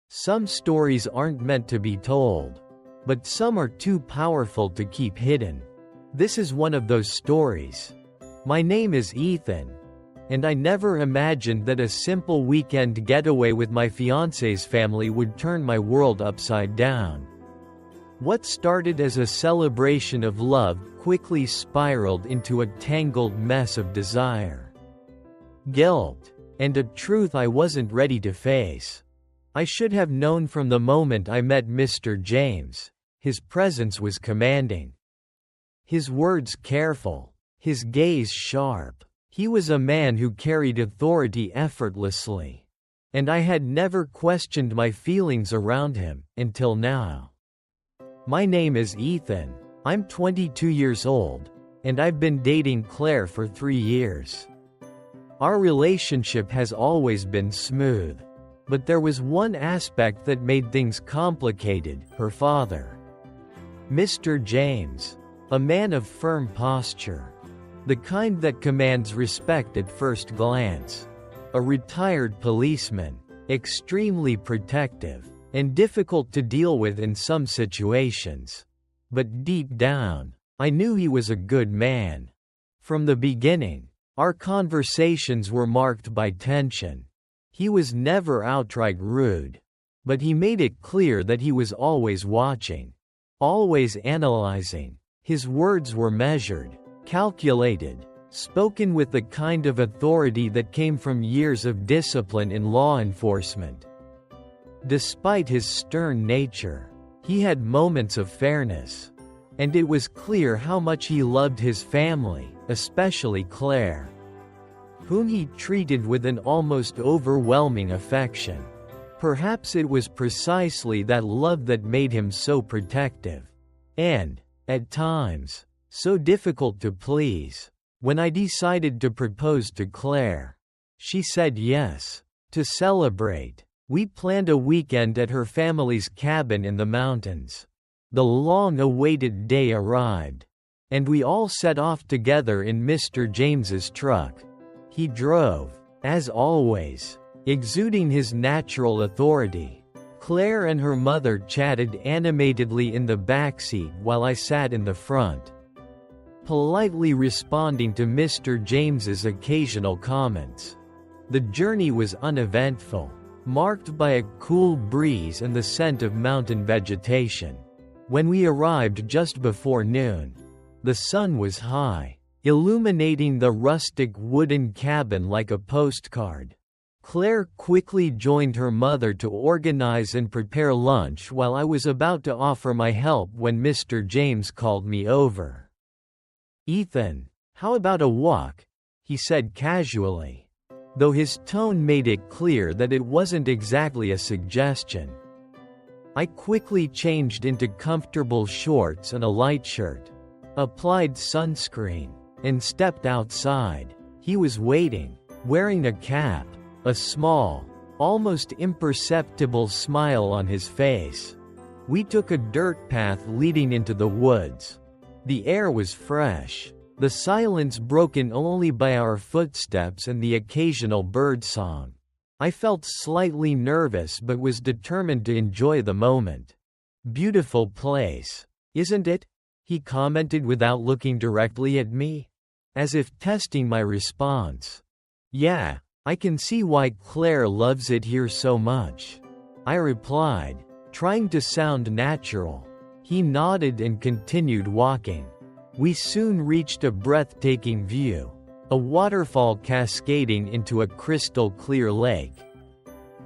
Some stories aren't meant to be told, but some are too powerful to keep hidden. This is one of those stories. My name is Ethan, and I never imagined that a simple weekend getaway with my fiancé's family would turn my world upside down. What started as a celebration of love quickly spiraled into a tangled mess of desire, guilt, and a truth I wasn't ready to face. I should have known from the moment I met Mr. James. His presence was commanding. His words careful. His gaze sharp. He was a man who carried authority effortlessly. And I had never questioned my feelings around him, until now. My name is Ethan. I'm 22 years old, and I've been dating Claire for 3 years. Our relationship has always been smooth. But there was one aspect that made things complicated: her father. Mr. James. A man of firm posture. The kind that commands respect at first glance. A retired policeman. Extremely protective, and difficult to deal with in some situations. But deep down, I knew he was a good man. From the beginning, our conversations were marked by tension. He was never outright rude, but he made it clear that he was always watching, always analyzing. His words were measured, calculated, spoken with the kind of authority that came from years of discipline in law enforcement. Despite his stern nature, he had moments of fairness, and it was clear how much he loved his family, especially Claire, whom he treated with an almost overwhelming affection. Perhaps it was precisely that love that made him so protective. And, at times, so difficult to please. When I decided to propose to Claire, she said yes. To celebrate, we planned a weekend at her family's cabin in the mountains. The long-awaited day arrived, and we all set off together in Mr. James's truck. He drove, as always, exuding his natural authority. Claire and her mother chatted animatedly in the backseat while I sat in the front, politely responding to Mr. James's occasional comments. The journey was uneventful, marked by a cool breeze and the scent of mountain vegetation. When we arrived just before noon, the sun was high, illuminating the rustic wooden cabin like a postcard. Claire quickly joined her mother to organize and prepare lunch while I was about to offer my help when Mr. James called me over. "Ethan, how about a walk?" he said casually, though his tone made it clear that it wasn't exactly a suggestion. I quickly changed into comfortable shorts and a light shirt, applied sunscreen, and stepped outside. He was waiting, wearing a cap, a small, almost imperceptible smile on his face. We took a dirt path leading into the woods. The air was fresh, the silence broken only by our footsteps and the occasional birdsong. I felt slightly nervous but was determined to enjoy the moment. "Beautiful place, isn't it?" he commented without looking directly at me, as if testing my response. "Yeah, I can see why Claire loves it here so much," I replied, trying to sound natural. He nodded and continued walking. We soon reached a breathtaking view, a waterfall cascading into a crystal-clear lake.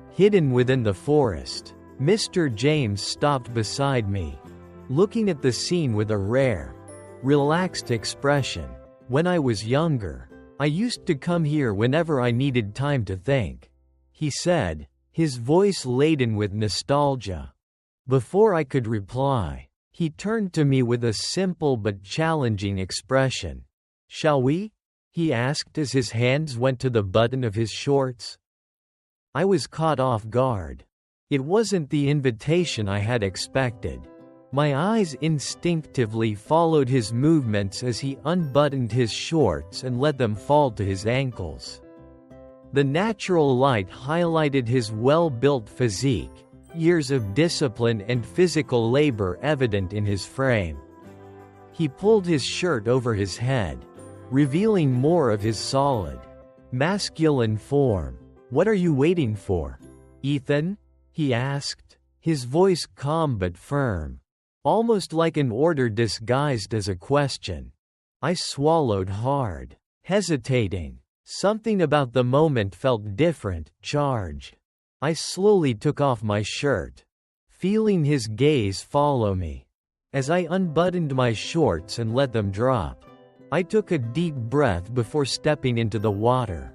Hidden within the forest, Mr. James stopped beside me, looking at the scene with a rare, relaxed expression. "When I was younger, I used to come here whenever I needed time to think," he said, his voice laden with nostalgia. Before I could reply, he turned to me with a simple but challenging expression. "Shall we?" he asked as his hands went to the button of his shorts. I was caught off guard. It wasn't the invitation I had expected. My eyes instinctively followed his movements as he unbuttoned his shorts and let them fall to his ankles. The natural light highlighted his well-built physique, years of discipline and physical labor evident in his frame. He pulled his shirt over his head, revealing more of his solid, masculine form. "What are you waiting for, Ethan?" he asked, his voice calm but firm, almost like an order disguised as a question. I swallowed hard, hesitating. Something about the moment felt different, charged. I slowly took off my shirt, feeling his gaze follow me. As I unbuttoned my shorts and let them drop, I took a deep breath before stepping into the water.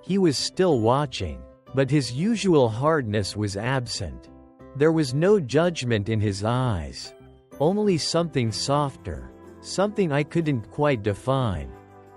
He was still watching, but his usual hardness was absent. There was no judgment in his eyes, only something softer, something I couldn't quite define.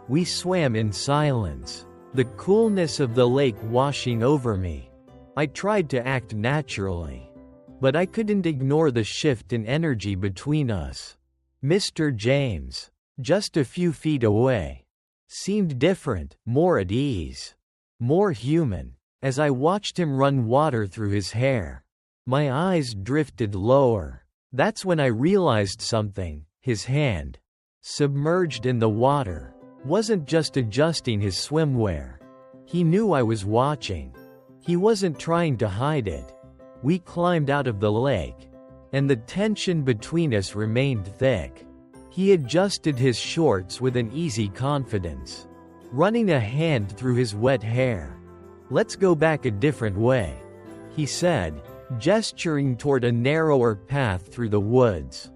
We swam in silence, the coolness of the lake washing over me. I tried to act naturally, but I couldn't ignore the shift in energy between us. Mr. James, just a few feet away, seemed different, more at ease, more human. As I watched him run water through his hair, my eyes drifted lower. That's when I realized something. His hand, submerged in the water, wasn't just adjusting his swimwear. He knew I was watching. He wasn't trying to hide it. We climbed out of the lake, and the tension between us remained thick. He adjusted his shorts with an easy confidence, running a hand through his wet hair. "Let's go back a different way," he said, gesturing toward a narrower path through the woods.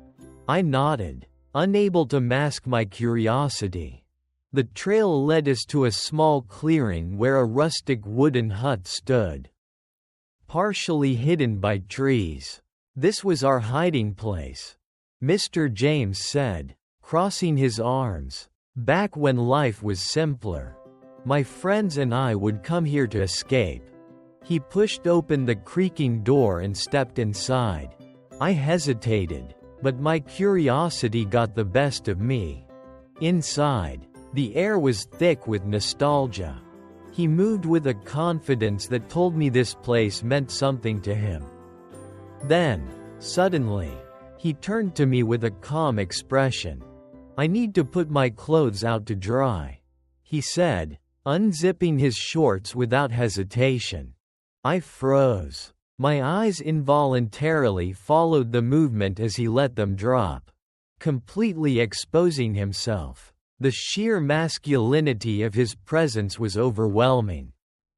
I nodded, unable to mask my curiosity. The trail led us to a small clearing where a rustic wooden hut stood, partially hidden by trees. "This was our hiding place," Mr. James said, crossing his arms. "Back when life was simpler, my friends and I would come here to escape." He pushed open the creaking door and stepped inside. I hesitated, but my curiosity got the best of me. Inside, the air was thick with nostalgia. He moved with a confidence that told me this place meant something to him. Then, suddenly, he turned to me with a calm expression. "I need to put my clothes out to dry," he said, unzipping his shorts without hesitation. I froze. My eyes involuntarily followed the movement as he let them drop, completely exposing himself. The sheer masculinity of his presence was overwhelming.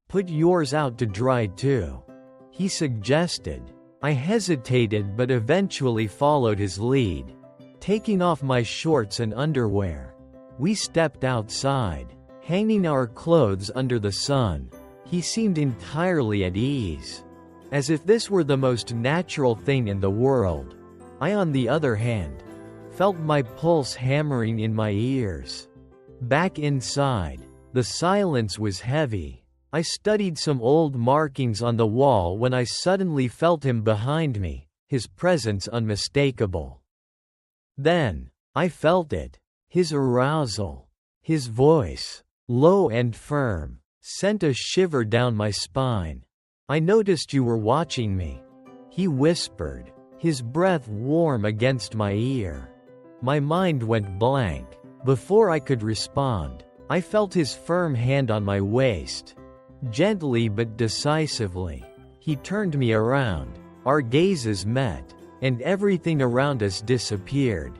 "Put yours out to dry too," he suggested. I hesitated but eventually followed his lead, taking off my shorts and underwear. We stepped outside, hanging our clothes under the sun. He seemed entirely at ease, as if this were the most natural thing in the world. I, on the other hand, felt my pulse hammering in my ears. Back inside, the silence was heavy. I studied some old markings on the wall when I suddenly felt him behind me, his presence unmistakable. Then, I felt it. His arousal. His voice, low and firm, sent a shiver down my spine. "I noticed you were watching me," he whispered, his breath warm against my ear. My mind went blank. Before I could respond, I felt his firm hand on my waist. Gently but decisively, he turned me around. Our gazes met, and everything around us disappeared.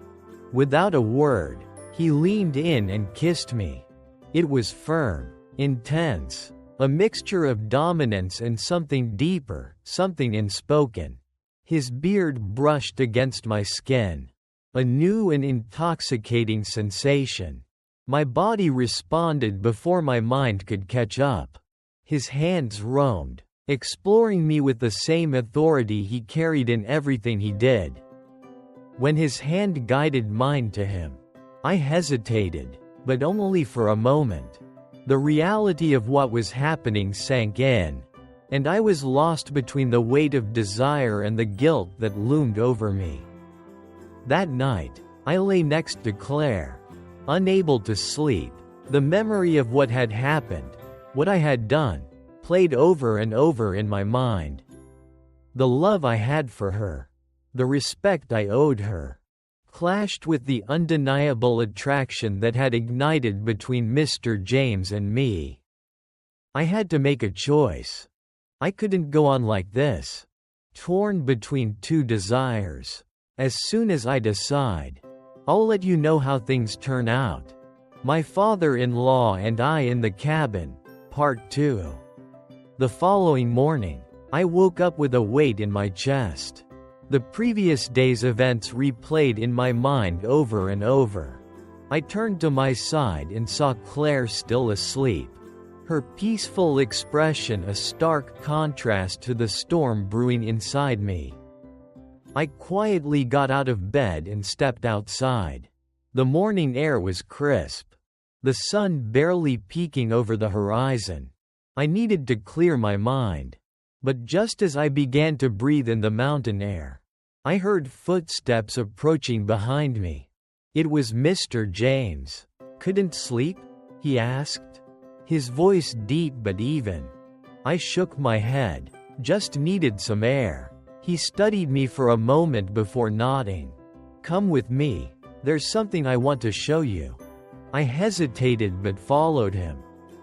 Without a word, he leaned in and kissed me. It was firm, intense, a mixture of dominance and something deeper, something unspoken. His beard brushed against my skin, a new and intoxicating sensation. My body responded before my mind could catch up. His hands roamed, exploring me with the same authority he carried in everything he did. When his hand guided mine to him, I hesitated, but only for a moment. The reality of what was happening sank in, and I was lost between the weight of desire and the guilt that loomed over me. That night, I lay next to Claire, unable to sleep. The memory of what had happened, what I had done, played over and over in my mind. The love I had for her, the respect I owed her, clashed with the undeniable attraction that had ignited between Mr. James and me. I had to make a choice. I couldn't go on like this, torn between two desires. As soon as I decide, I'll let you know how things turn out. My father-in-law and I in the cabin, Part 2. The following morning, I woke up with a weight in my chest. The previous day's events replayed in my mind over and over. I turned to my side and saw Claire still asleep, her peaceful expression a stark contrast to the storm brewing inside me. I quietly got out of bed and stepped outside. The morning air was crisp, the sun barely peeking over the horizon. I needed to clear my mind. But just as I began to breathe in the mountain air, I heard footsteps approaching behind me. It was Mr. James. "Couldn't sleep?" he asked, his voice deep but even. I shook my head. "Just needed some air." He studied me for a moment before nodding. "Come with me. There's something I want to show you." I hesitated but followed him.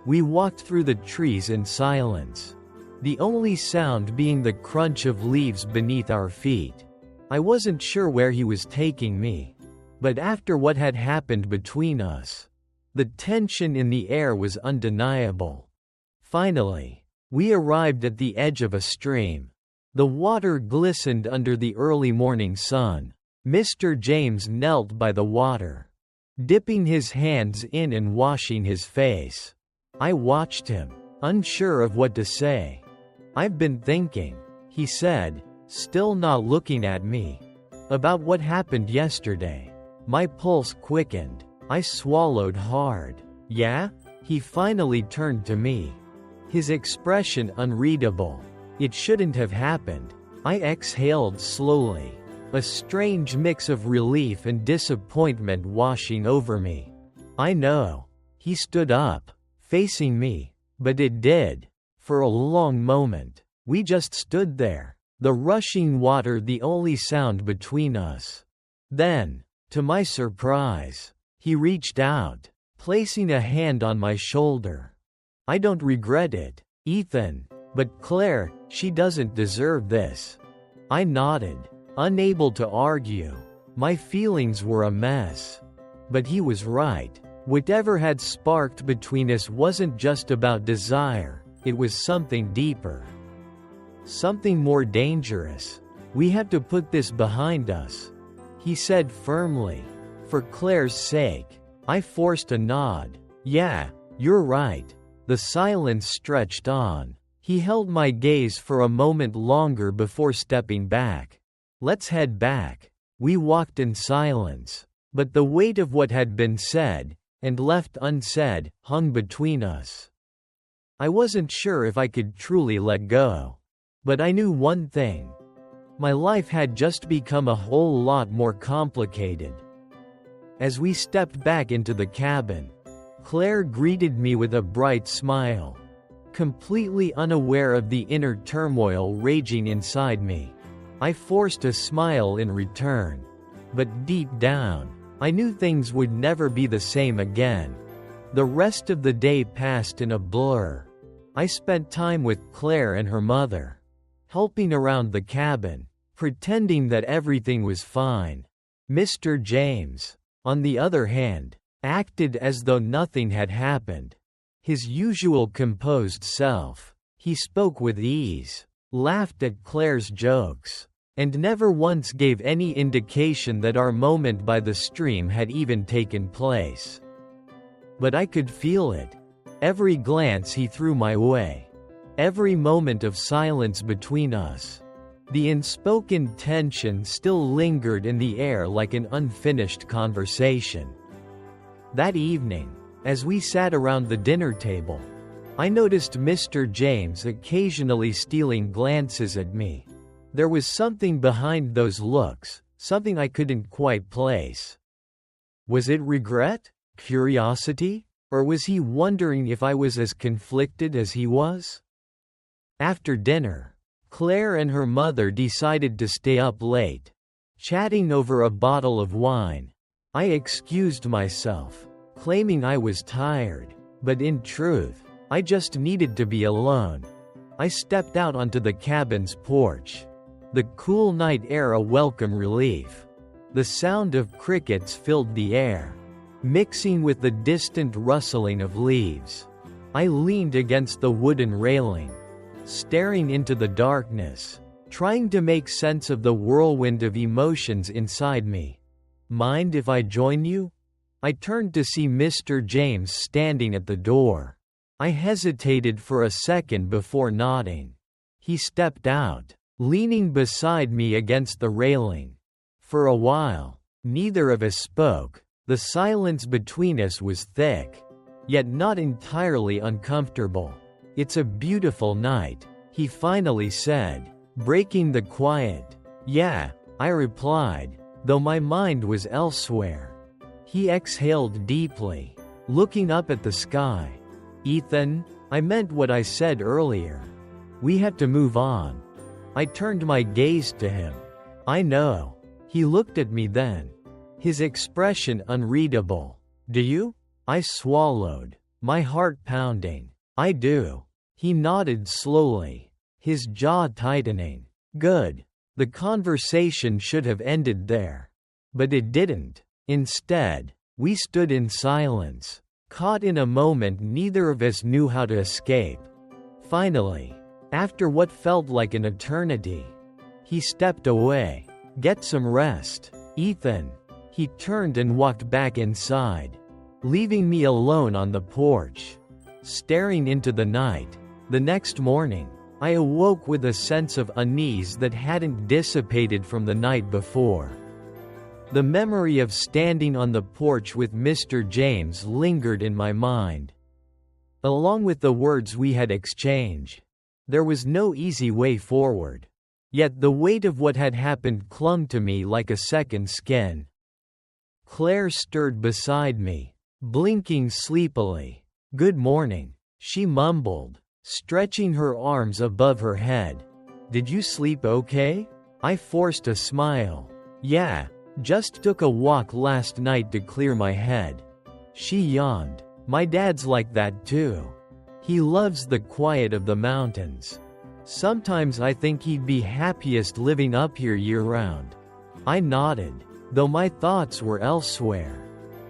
We walked through the trees in silence, the only sound being the crunch of leaves beneath our feet. I wasn't sure where he was taking me, but after what had happened between us, the tension in the air was undeniable. Finally, we arrived at the edge of a stream. The water glistened under the early morning sun. Mr. James knelt by the water, dipping his hands in and washing his face. I watched him, unsure of what to say. "I've been thinking," he said, still not looking at me, "about what happened yesterday." My pulse quickened. I swallowed hard. "Yeah?" He finally turned to me, his expression unreadable. "It shouldn't have happened." I exhaled slowly, a strange mix of relief and disappointment washing over me. "I know." He stood up, facing me. "But it did." For a long moment, we just stood there, the rushing water the only sound between us. Then, to my surprise, he reached out, placing a hand on my shoulder. "I don't regret it, Ethan. But Claire, she doesn't deserve this." I nodded, unable to argue. My feelings were a mess. But he was right. Whatever had sparked between us wasn't just about desire, it was something deeper. Something more dangerous. "We have to put this behind us," he said firmly. "For Claire's sake." I forced a nod. "Yeah, you're right." The silence stretched on. He held my gaze for a moment longer before stepping back. "Let's head back." We walked in silence, but the weight of what had been said, and left unsaid, hung between us. I wasn't sure if I could truly let go. But I knew one thing. My life had just become a whole lot more complicated. As we stepped back into the cabin, Claire greeted me with a bright smile, completely unaware of the inner turmoil raging inside me. I forced a smile in return. But deep down, I knew things would never be the same again. The rest of the day passed in a blur. I spent time with Claire and her mother, helping around the cabin, pretending that everything was fine. Mr. James, on the other hand, acted as though nothing had happened. His usual composed self. He spoke with ease, laughed at Claire's jokes, and never once gave any indication that our moment by the stream had even taken place. But I could feel it. Every glance he threw my way. Every moment of silence between us. The unspoken tension still lingered in the air like an unfinished conversation. That evening, as we sat around the dinner table, I noticed Mr. James occasionally stealing glances at me. There was something behind those looks, something I couldn't quite place. Was it regret? Curiosity? Or was he wondering if I was as conflicted as he was? After dinner, Claire and her mother decided to stay up late, chatting over a bottle of wine. I excused myself, claiming I was tired, but in truth, I just needed to be alone. I stepped out onto the cabin's porch. The cool night air a welcome relief. The sound of crickets filled the air, mixing with the distant rustling of leaves. I leaned against the wooden railing, staring into the darkness, trying to make sense of the whirlwind of emotions inside me. Mind if I join you? I turned to see Mr. James standing at the door. I hesitated for a second before nodding. He stepped out, leaning beside me against the railing. For a while, neither of us spoke. The silence between us was thick, yet not entirely uncomfortable. "It's a beautiful night," he finally said, breaking the quiet. "Yeah," I replied, though my mind was elsewhere. He exhaled deeply, looking up at the sky. "Ethan, I meant what I said earlier. We have to move on." I turned my gaze to him. "I know." He looked at me then, his expression unreadable. "Do you?" I swallowed, my heart pounding. "I do." He nodded slowly, his jaw tightening. "Good." The conversation should have ended there. But it didn't. Instead, we stood in silence, caught in a moment neither of us knew how to escape. Finally, after what felt like an eternity, he stepped away. "Get some rest, Ethan." He turned and walked back inside, leaving me alone on the porch, staring into the night. The next morning, I awoke with a sense of unease that hadn't dissipated from the night before. The memory of standing on the porch with Mr. James lingered in my mind, along with the words we had exchanged. There was no easy way forward. Yet the weight of what had happened clung to me like a second skin. Claire stirred beside me, blinking sleepily. "Good morning," she mumbled, stretching her arms above her head. "Did you sleep okay?" I forced a smile. "Yeah, just took a walk last night to clear my head." She yawned. "My dad's like that too. He loves the quiet of the mountains. Sometimes I think he'd be happiest living up here year-round." I nodded, though my thoughts were elsewhere.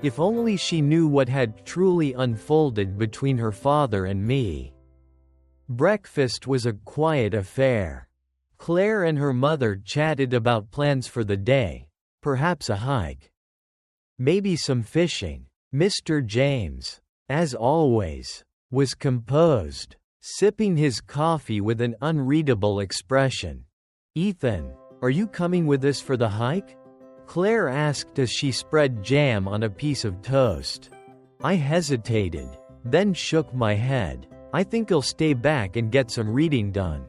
If only she knew what had truly unfolded between her father and me. Breakfast was a quiet affair. Claire and her mother chatted about plans for the day, perhaps a hike, maybe some fishing. Mr. James, as always, was composed, sipping his coffee with an unreadable expression. "Ethan, are you coming with us for the hike?" Claire asked as she spread jam on a piece of toast. I hesitated, then shook my head. "I think I'll stay back and get some reading done."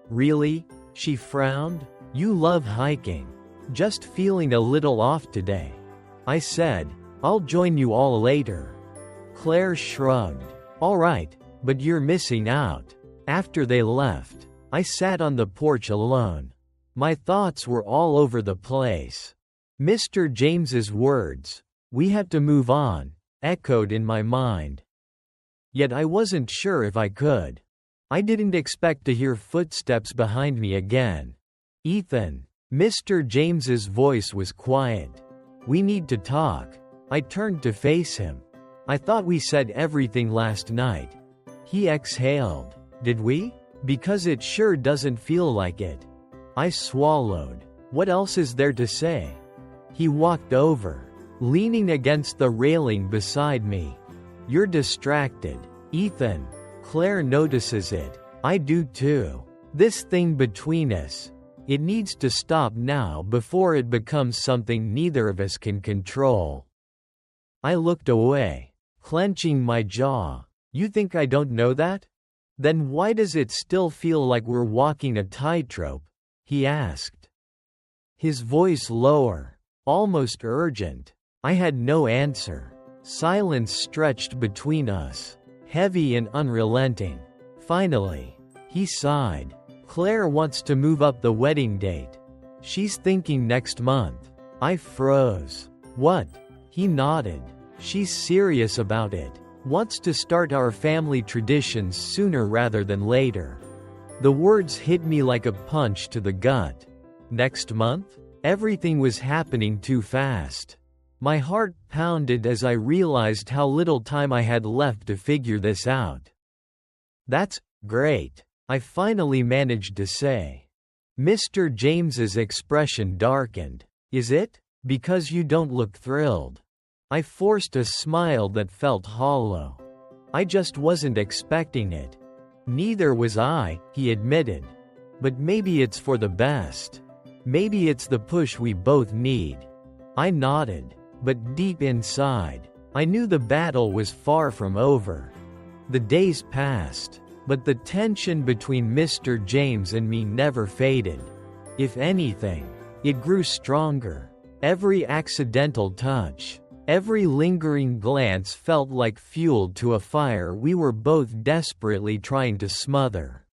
"Really?" She frowned. "You love hiking." "Just feeling a little off today," I said. "I'll join you all later." Claire shrugged. "All right, but you're missing out." After they left, I sat on the porch alone. My thoughts were all over the place. Mr. James's words, "We have to move on," echoed in my mind. Yet I wasn't sure if I could. I didn't expect to hear footsteps behind me again. "Ethan." Mr. James's voice was quiet. "We need to talk." I turned to face him. "I thought we said everything last night." He exhaled. "Did we? Because it sure doesn't feel like it." I swallowed. "What else is there to say?" He walked over, leaning against the railing beside me. "You're distracted, Ethan." Claire notices it. I do too. This thing between us, it needs to stop now before it becomes something neither of us can control. I looked away, clenching my jaw. "You think I don't know that? Then why does it still feel like we're walking a tightrope?" he asked, his voice lower, almost urgent. I had no answer. Silence stretched between us, heavy and unrelenting. Finally, he sighed. Claire wants to move up the wedding date. She's thinking next month. I froze. What? He nodded. She's serious about it. Wants to start our family traditions sooner rather than later. The words hit me like a punch to the gut. Next month? Everything was happening too fast. My heart pounded as I realized how little time I had left to figure this out. That's great, I finally managed to say. Mr. James's expression darkened. Is it? Because you don't look thrilled. I forced a smile that felt hollow. I just wasn't expecting it. Neither was I, he admitted. But maybe it's for the best. Maybe it's the push we both need. I nodded, but deep inside, I knew the battle was far from over. The days passed, but the tension between Mr. James and me never faded. If anything, it grew stronger. Every accidental touch, every lingering glance felt like fuel to a fire we were both desperately trying to smother.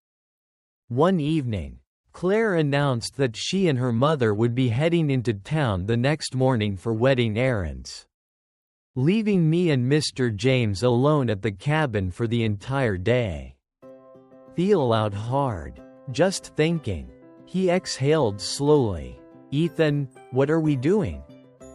One evening, Claire announced that she and her mother would be heading into town the next morning for wedding errands, leaving me and Mr. James alone at the cabin for the entire day. Feel out hard, just thinking. He exhaled slowly. Ethan, what are we doing?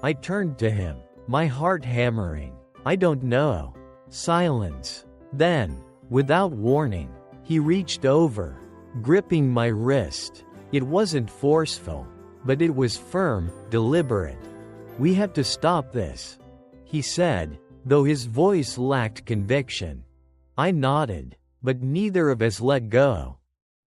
I turned to him, my heart hammering. I don't know. Silence. Then, without warning, he reached over, gripping my wrist. It wasn't forceful, but it was firm, deliberate. We have to stop this, he said, though his voice lacked conviction. I nodded, but neither of us let go.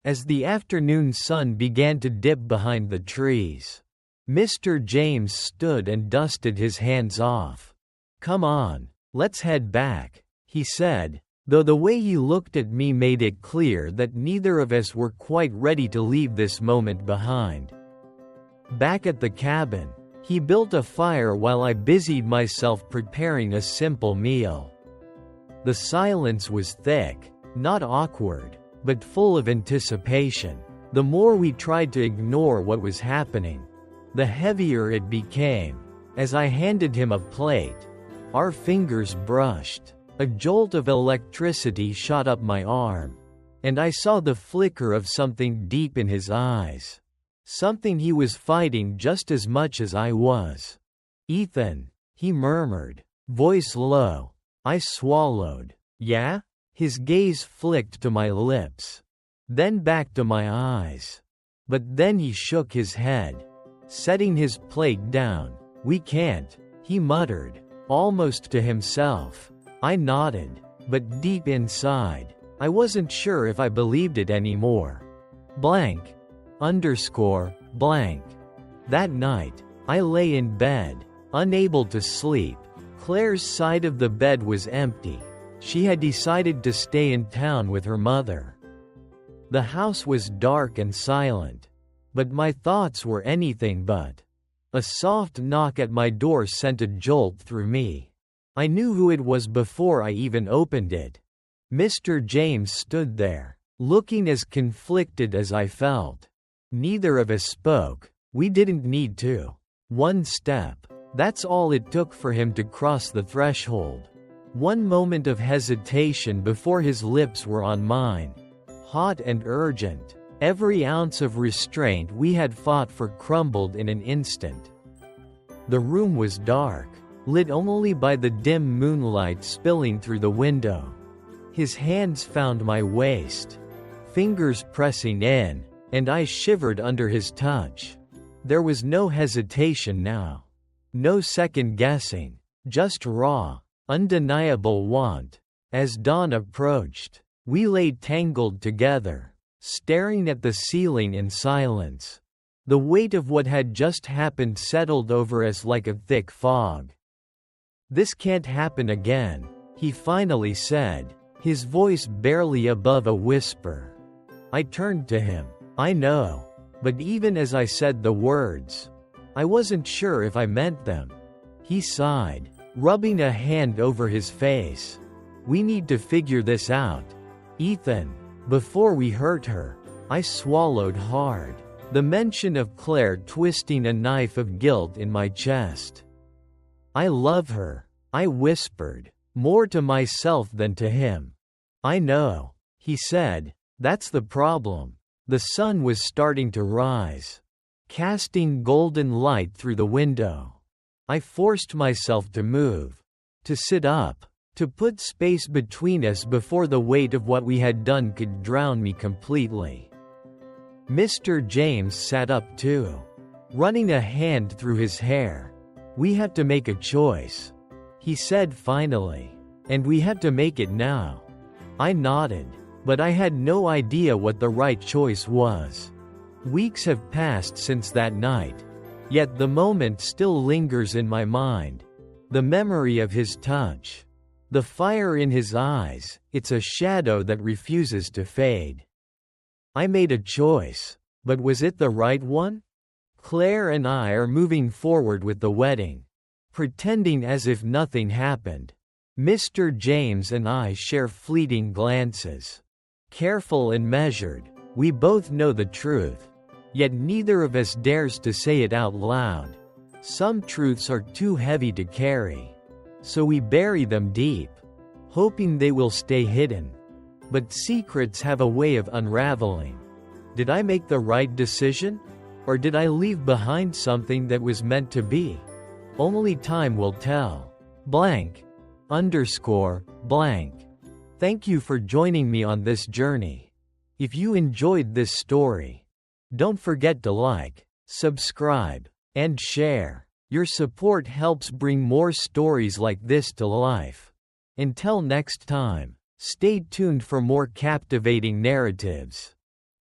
As the afternoon sun began to dip behind the trees, Mr. James stood and dusted his hands off. Come on, let's head back, he said, though the way he looked at me made it clear that neither of us were quite ready to leave this moment behind. Back at the cabin, he built a fire while I busied myself preparing a simple meal. The silence was thick, not awkward, but full of anticipation. The more we tried to ignore what was happening, the heavier it became. As I handed him a plate, our fingers brushed. A jolt of electricity shot up my arm, and I saw the flicker of something deep in his eyes. Something he was fighting just as much as I was. Ethan, he murmured, voice low. I swallowed. Yeah? His gaze flicked to my lips, then back to my eyes. But then he shook his head, setting his plate down. We can't, he muttered, almost to himself. I nodded, but deep inside, I wasn't sure if I believed it anymore. Blank. Blank. That night, I lay in bed, unable to sleep. Claire's side of the bed was empty. She had decided to stay in town with her mother. The house was dark and silent, but my thoughts were anything but. A soft knock at my door sent a jolt through me. I knew who it was before I even opened it. Mr. James stood there, looking as conflicted as I felt. Neither of us spoke. We didn't need to. One step. That's all it took for him to cross the threshold. One moment of hesitation before his lips were on mine. Hot and urgent. Every ounce of restraint we had fought for crumbled in an instant. The room was dark, lit only by the dim moonlight spilling through the window. His hands found my waist, fingers pressing in, and I shivered under his touch. There was no hesitation now. No second guessing, just raw, undeniable want. As dawn approached, we lay tangled together, staring at the ceiling in silence. The weight of what had just happened settled over us like a thick fog. This can't happen again, he finally said, his voice barely above a whisper. I turned to him. I know. But even as I said the words, I wasn't sure if I meant them. He sighed, rubbing a hand over his face. We need to figure this out, Ethan, before we hurt her. I swallowed hard. The mention of Claire twisting a knife of guilt in my chest. I love her, I whispered, more to myself than to him. I know, he said, that's the problem. The sun was starting to rise, casting golden light through the window. I forced myself to move, to sit up, to put space between us before the weight of what we had done could drown me completely. Mr. James sat up too, running a hand through his hair. We have to make a choice, he said finally, and we have to make it now. I nodded, but I had no idea what the right choice was. Weeks have passed since that night, yet the moment still lingers in my mind. The memory of his touch, the fire in his eyes, it's a shadow that refuses to fade. I made a choice, but was it the right one? Claire and I are moving forward with the wedding, pretending as if nothing happened. Mr. James and I share fleeting glances. Careful and measured, we both know the truth, yet neither of us dares to say it out loud. Some truths are too heavy to carry, so we bury them deep, hoping they will stay hidden. But secrets have a way of unraveling. Did I make the right decision? Or did I leave behind something that was meant to be? Only time will tell. Blank. _ blank. Thank you for joining me on this journey. If you enjoyed this story, don't forget to like, subscribe, and share. Your support helps bring more stories like this to life. Until next time, stay tuned for more captivating narratives.